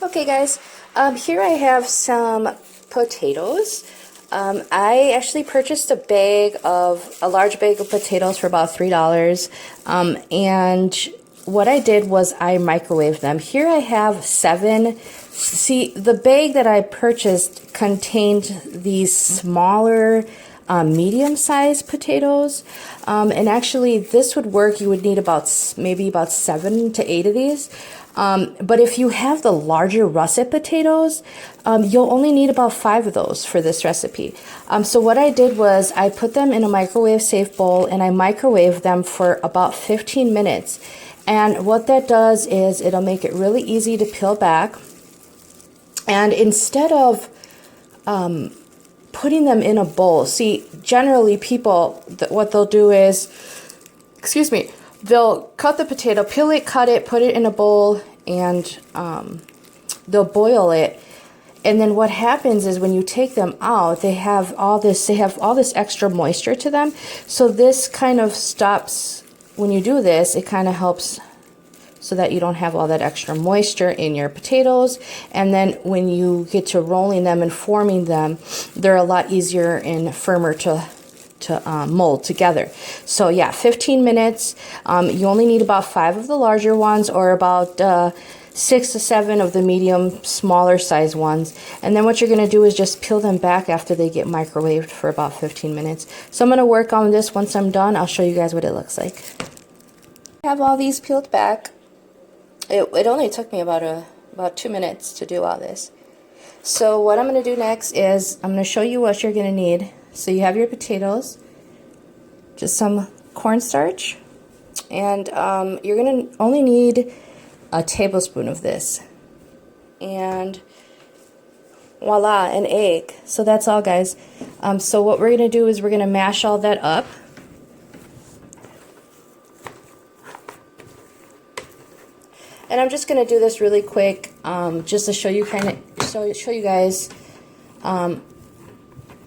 Okay guys, here I have some potatoes. I actually purchased a large bag of potatoes for about $3. And what I did was I microwaved them. Here I have 7. See, the bag that I purchased contained these smaller medium-sized potatoes, and actually this would work. You would need maybe about 7 to 8 of these. But if you have the larger russet potatoes, you'll only need about 5 of those for this recipe. So what I did was I put them in a microwave safe bowl and I microwaved them for about 15 minutes. And what that does is it'll make it really easy to peel back. And instead of putting them in a bowl, see, generally people, what they'll do is, they'll cut the potato, peel it, cut it, put it in a bowl, and they'll boil it. And then what happens is when you take them out, they have all this extra moisture to them. So this kind of stops, when you do this, it kind of helps so that you don't have all that extra moisture in your potatoes. And then when you get to rolling them and forming them, they're a lot easier and firmer to mold together. So yeah, 15 minutes. You only need about 5 of the larger ones, or about 6 to 7 of the medium, smaller size ones. And then what you're going to do is just peel them back after they get microwaved for about 15 minutes. So I'm going to work on this. Once I'm done, I'll show you guys what it looks like. I have all these peeled back. It only took me about 2 minutes to do all this. So what I'm going to do next is I'm going to show you what you're going to need. So you have your potatoes, just some cornstarch, and you're going to only need a tablespoon of this. And voila, an egg. So that's all, guys. So what we're going to do is we're going to mash all that up. And I'm just going to do this really quick, just to show you show you guys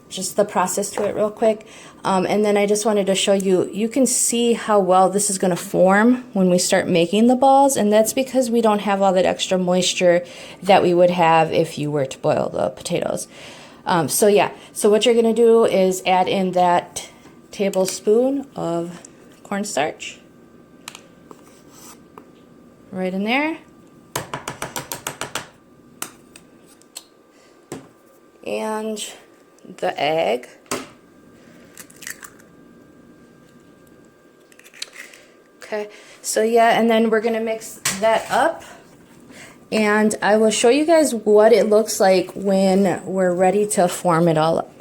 just the process to it real quick. And then I just wanted to show you, you can see how well this is going to form when we start making the balls, and that's because we don't have all that extra moisture that we would have if you were to boil the potatoes. So yeah, so what you're going to do is add in that tablespoon of cornstarch. Right in there. And the egg. Okay, so yeah, and then we're going to mix that up. And I will show you guys what it looks like when we're ready to form it all up.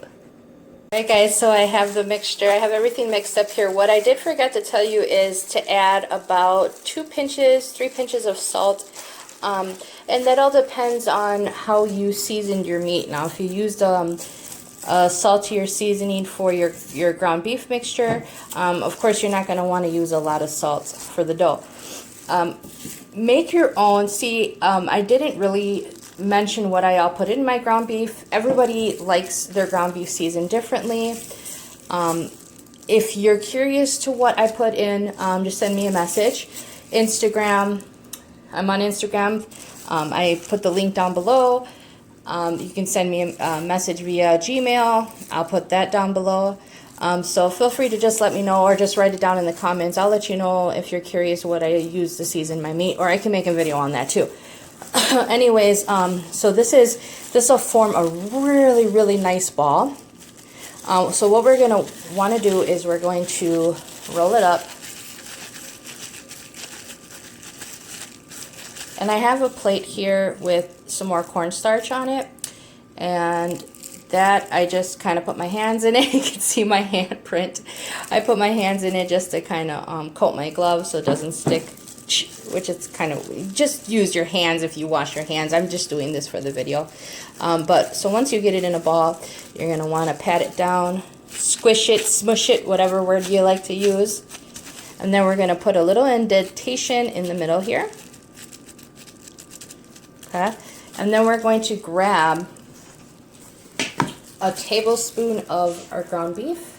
Alright guys, so I have the mixture. I have everything mixed up here. What I did forget to tell you is to add about 3 pinches of salt. And that all depends on how you seasoned your meat. Now, if you used saltier seasoning for your ground beef mixture, of course you're not going to want to use a lot of salt for the dough. Make your own. See, I didn't really mention what I all put in my ground beef. Everybody likes their ground beef seasoned differently. If you're curious to what I put in, just send me a message. Instagram, I'm on Instagram. I put the link down below. You can send me a message via Gmail. I'll put that down below. So feel free to just let me know, or just write it down in the comments. I'll let you know if you're curious what I use to season my meat, or I can make a video on that too. Anyways, so this will form a really, really nice ball. So what we're going to want to do is we're going to roll it up. And I have a plate here with some more cornstarch on it, and that I just kind of put my hands in it. You can see my handprint. I put my hands in it just to kind of coat my glove so it doesn't stick, which is kind of, just use your hands if you wash your hands. I'm just doing this for the video. But so once you get it in a ball, you're going to want to pat it down, squish it, smush it, whatever word you like to use. And then we're going to put a little indentation in the middle here. Okay. And then we're going to grab a tablespoon of our ground beef.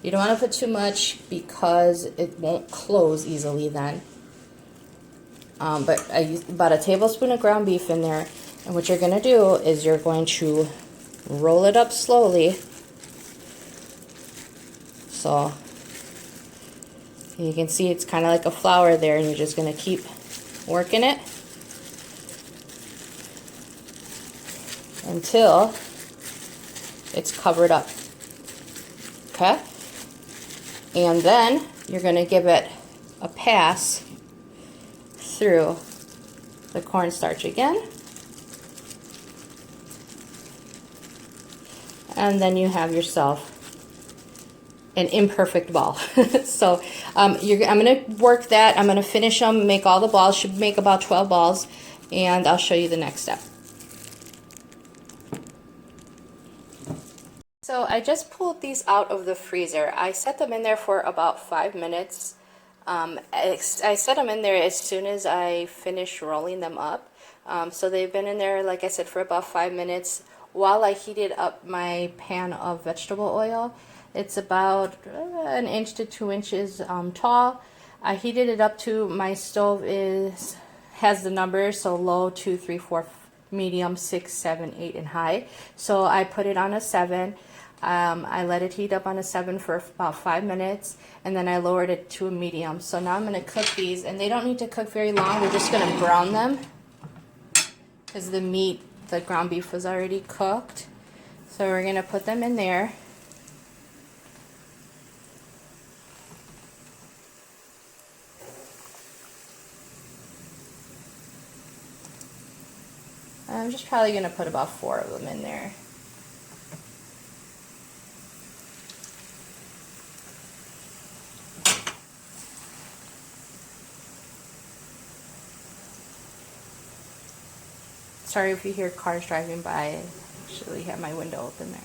You don't want to put too much because it won't close easily then. but I use about a tablespoon of ground beef in there. And what you're going to do is you're going to roll it up slowly. So you can see it's kind of like a flour there, and you're just going to keep working it until it's covered up. Okay? And then you're going to give it a pass through the cornstarch again. And then you have yourself an imperfect ball. So I'm going to work that. I'm going to finish them, make all the balls. Should make about 12 balls, and I'll show you the next step. So I just pulled these out of the freezer. I set them in there for about 5 minutes. I set them in there as soon as I finished rolling them up. So they've been in there, like I said, for about 5 minutes while I heated up my pan of vegetable oil. It's about 1 inch to 2 inches tall. I heated it up to, my stove has the numbers, so low, 2, 3, 4, medium, 6, 7, 8, and high. So I put it on a 7. I let it heat up on a 7 for about 5 minutes, and then I lowered it to a medium. So now I'm going to cook these, and they don't need to cook very long. We're just going to brown them because the meat, the ground beef, was already cooked. So we're going to put them in there. I'm just probably going to put about 4 of them in there. Sorry if you hear cars driving by. I actually have my window open there.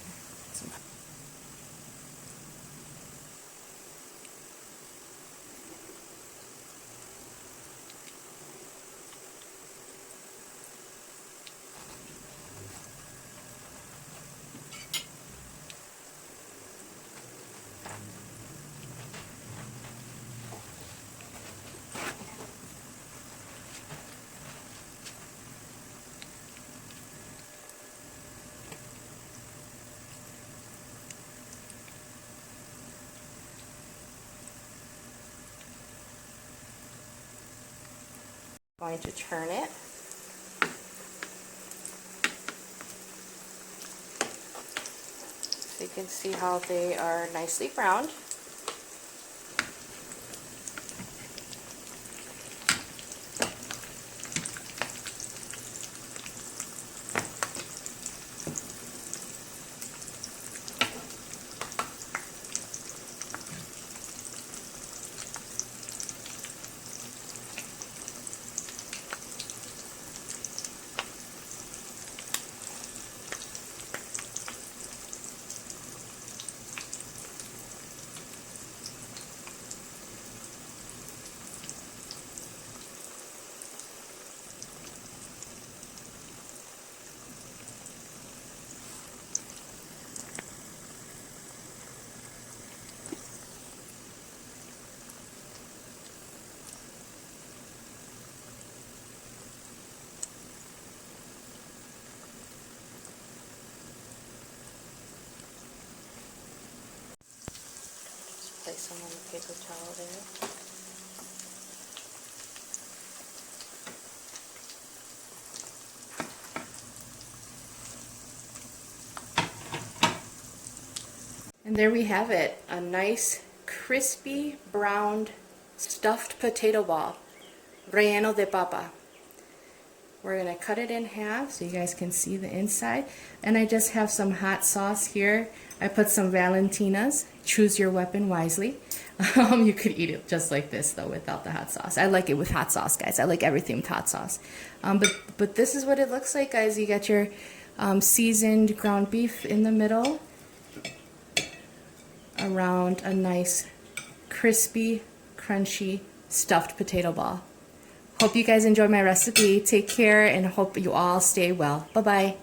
Going to turn it. So you can see how they are nicely browned. Place them on the paper towel there. And there we have it, a nice crispy browned stuffed potato ball, relleno de papa. We're going to cut it in half so you guys can see the inside. And I just have some hot sauce here. I put some Valentina's. Choose your weapon wisely. You could eat it just like this though without the hot sauce. I like it with hot sauce, guys. I like everything with hot sauce. But this is what it looks like, guys. You got your seasoned ground beef in the middle around a nice crispy, crunchy, stuffed potato ball. Hope you guys enjoyed my recipe. Take care and hope you all stay well. Bye-bye.